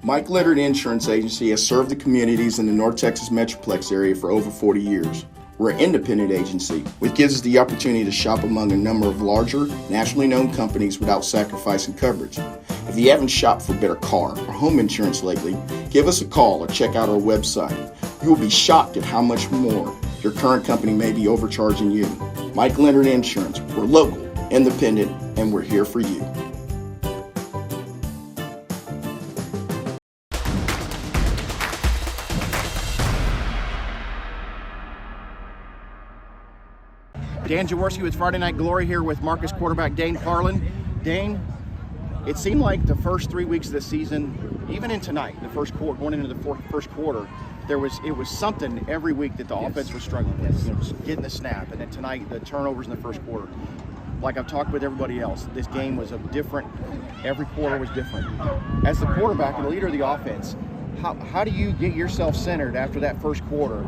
Mike Leonard Insurance Agency has served the communities in the North Texas Metroplex area for over 40 years. We're an independent agency, which gives us the opportunity to shop among a number of larger, nationally known companies without sacrificing coverage. If you haven't shopped for better car or home insurance lately, give us a call or check out our website. You will be shocked at how much more your current company may be overcharging you. Mike Leonard Insurance. We're local, independent, and we're here for you. Dan Jaworski with Friday Night Glory here with Marcus quarterback Dane Parlin. Dane, it seemed like the first 3 weeks of the season, even in tonight, the first quarter, going into the first quarter, it was something every week that the offense was struggling with. It was getting the snap, and then tonight the turnovers in the first quarter. Like I've talked with everybody else, this game was different. Every quarter was different. As the quarterback and the leader of the offense, how do you get yourself centered after that first quarter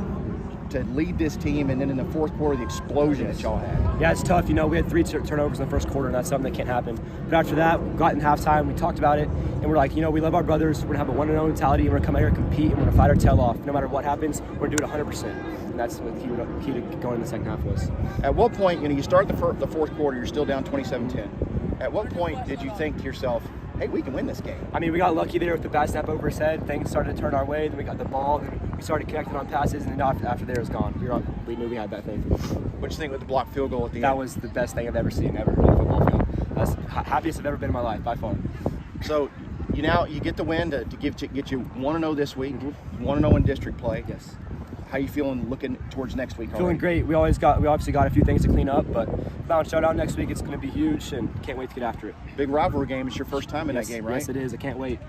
to lead this team, and then in the fourth quarter, the explosion that y'all had? Yeah, it's tough. We had 3 turnovers in the first quarter, and that's something that can't happen. But after that, we got in halftime, we talked about it, and we're like, we love our brothers. We're going to have a 1-0 mentality, and we're going to come out here and compete, and we're going to fight our tail off. No matter what happens, we're going to do it 100%. And that's what the key to going in the second half was. At what point, you start the fourth quarter, you're still down 27-10. At what point did you think to yourself, hey, we can win this game? We got lucky there with the bad snap over his head. Things started to turn our way. Then we got the ball. Then we started connecting on passes. And then after there, it was gone. We knew we had that thing. What did you think with the blocked field goal at the end? That was the best thing I've ever seen ever in a football field. That's the happiest I've ever been in my life, by far. So you get the win to get you 1-0 this week, 1-0 in district play. Yes. How you feeling looking towards next week? Feeling great. We obviously got a few things to clean up, but Mountain Showdown next week, it's going to be huge, and can't wait to get after it. Big rivalry game. It's your first time in that game, right? Yes, it is. I can't wait.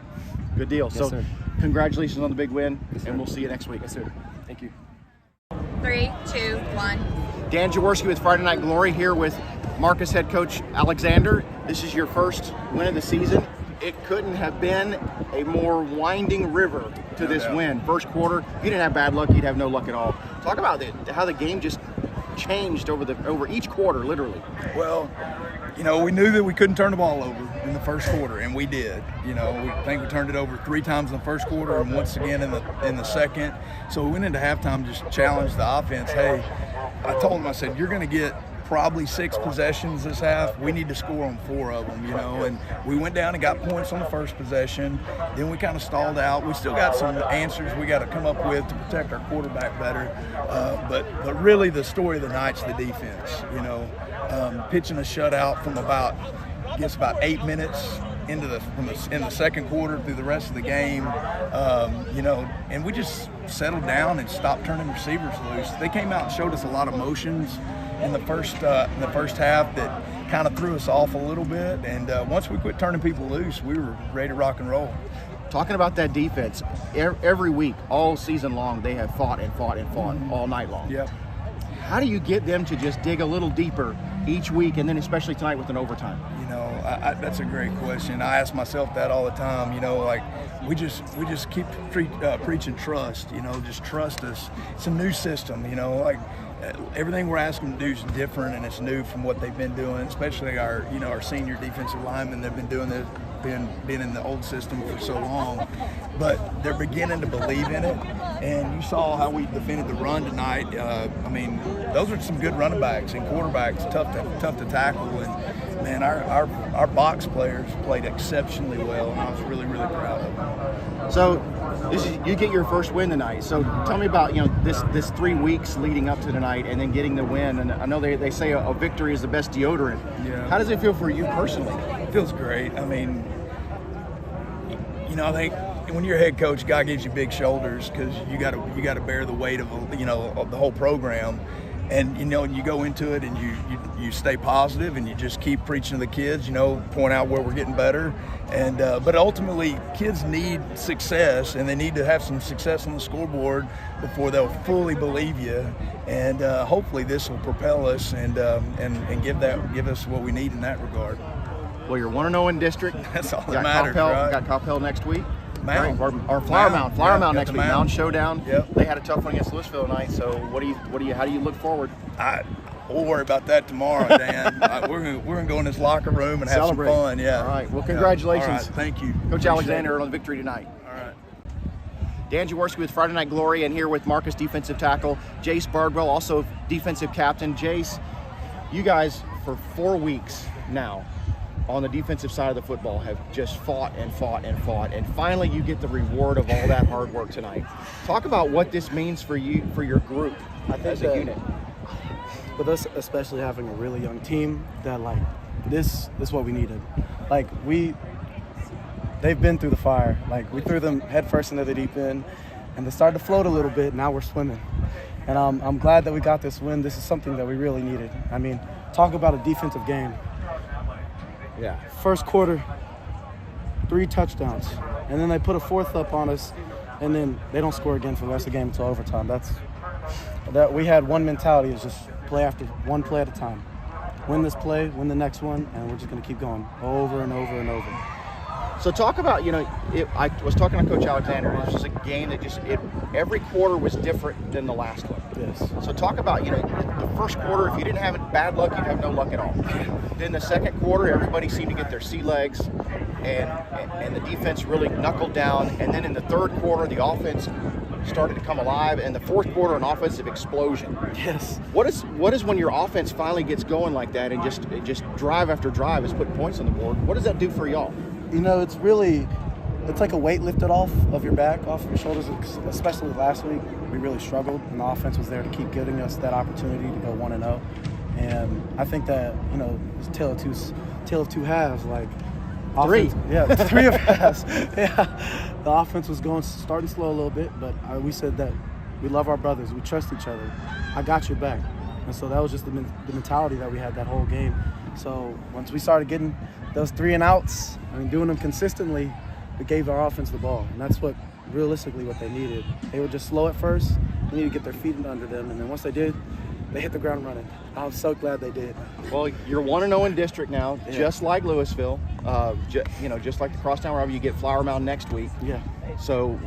Good deal. Yes, so, sir. Congratulations on the big win, yes, and we'll see you next week. Yes, sir. Thank you. 3, 2, 1. Dan Jaworski with Friday Night Glory here with Marcus head coach Alexander. This is your first win of the season. It couldn't have been a more winding river to this win. First quarter, if you didn't have bad luck, you'd have no luck at all. Talk about how the game just changed over each quarter, literally. Well, we knew that we couldn't turn the ball over in the first quarter, and we did. We think we turned it over 3 times in the first quarter and once again in the second. So we went into halftime, just challenged the offense. Hey, I told them, I said, you're going to get probably 6 possessions this half. We need to score on 4 of them, and we went down and got points on the first possession. Then we kind of stalled out. We still got some answers we got to come up with to protect our quarterback better. But really the story of the night's the defense, pitching a shutout from about 8 minutes in the second quarter through the rest of the game, and we just settled down and stopped turning receivers loose. They came out and showed us a lot of motions in the first half that kind of threw us off a little bit, and once we quit turning people loose, we were ready to rock and roll. Talking about that defense, every week, all season long, they have fought and fought and fought all night long. Yep. How do you get them to just dig a little deeper each week, and then especially tonight with an overtime? That's a great question. I ask myself that all the time. We just keep preaching trust. Just trust us. It's a new system. Everything we're asking them to do is different, and it's new from what they've been doing. Especially our senior defensive linemen. They've been doing this, been in the old system for so long, but they're beginning to believe in it. And you saw how we defended the run tonight. Those are some good running backs and quarterbacks, tough to tackle. And man, our box players played exceptionally well, and I was really, really proud of them. So you get your first win tonight. So tell me about this 3 weeks leading up to tonight, and then getting the win. And I know they say a victory is the best deodorant. Yeah. How does it feel for you personally? It feels great. I think when you're a head coach, God gives you big shoulders because you got to bear the weight of of the whole program. And you go into it and you stay positive, and you just keep preaching to the kids, point out where we're getting better. And but ultimately, kids need success, and they need to have some success on the scoreboard before they'll fully believe you. And hopefully, this will propel us and give us what we need in that regard. Well, you're 1-0 in district. That's all that matters, right? Got Coppell next week. Mount. Or Flower Mound next week. Mountain Showdown. Yep. They had a tough one against Louisville tonight. So how do you look forward? We'll worry about that tomorrow, Dan. We're gonna go in this locker room and have Celebrate. some fun. Yeah. All right. Well, congratulations. All right. Thank you. Coach Alexander on the victory tonight. All right. Dan Jaworski with Friday Night Glory, and here with Marcus, defensive tackle, Jace Bardwell, also defensive captain. Jace, you guys for 4 weeks now on the defensive side of the football have just fought and fought and fought, and finally you get the reward of all that hard work tonight. Talk about what this means for you, for your group as a unit. With us especially having a really young team, that like this is what we needed. Like they've been through the fire. Like we threw them head first into the deep end, and they started to float a little bit. Now we're swimming, and I'm glad that we got this win. This is something that we really needed. I mean, talk about a defensive game. Yeah. First quarter, 3 touchdowns, and then they put a 4th up on us, and then they don't score again for the rest of the game until overtime. That we had one mentality, is just play after one play at a time. Win this play, win the next one, and we're just going to keep going over and over and over. So talk about, I was talking to Coach Alexander, and it was just a game that every quarter was different than the last one. Yes. So talk about, the first quarter, if you didn't have bad luck, you'd have no luck at all. Then the second quarter, everybody seemed to get their sea legs, and the defense really knuckled down. And then in the third quarter, the offense started to come alive, and the fourth quarter, an offensive explosion. Yes. What is when your offense finally gets going like that, and just drive after drive is putting points on the board? What does that do for y'all? It's like a weight lifted off of your back, off of your shoulders, especially last week. We really struggled, and the offense was there to keep giving us that opportunity to go 1-0. And I think that, it's tale of two halves. Like, Three. Yeah, 3 of halves. Yeah. The offense was starting slow a little bit, but we said that we love our brothers. We trust each other. I got your back. And so that was just the mentality that we had that whole game. So once we started getting those 3 and outs, doing them consistently, we gave our offense the ball. And that's realistically what they needed. They were just slow at first. They needed to get their feet under them. And then once they did, they hit the ground running. I was so glad they did. Well, you're 1-0 in district now, Yeah. just like Louisville. Just like the Crosstown Rivalry, you get Flower Mound next week. Yeah. So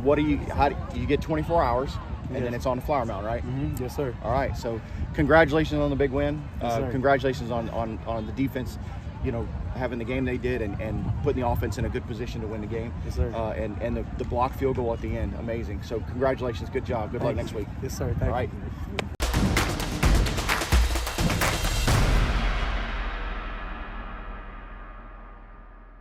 how do you get 24 hours, and then it's on to Flower Mound, right? Mm-hmm. Yes, sir. All right. So congratulations on the big win. Yes, sir. Congratulations on the defense, having the game they did and putting the offense in a good position to win the game. Yes, sir. And the block field goal at the end, amazing. So congratulations, good job. Good luck next week. Yes, sir. Thank All you. right.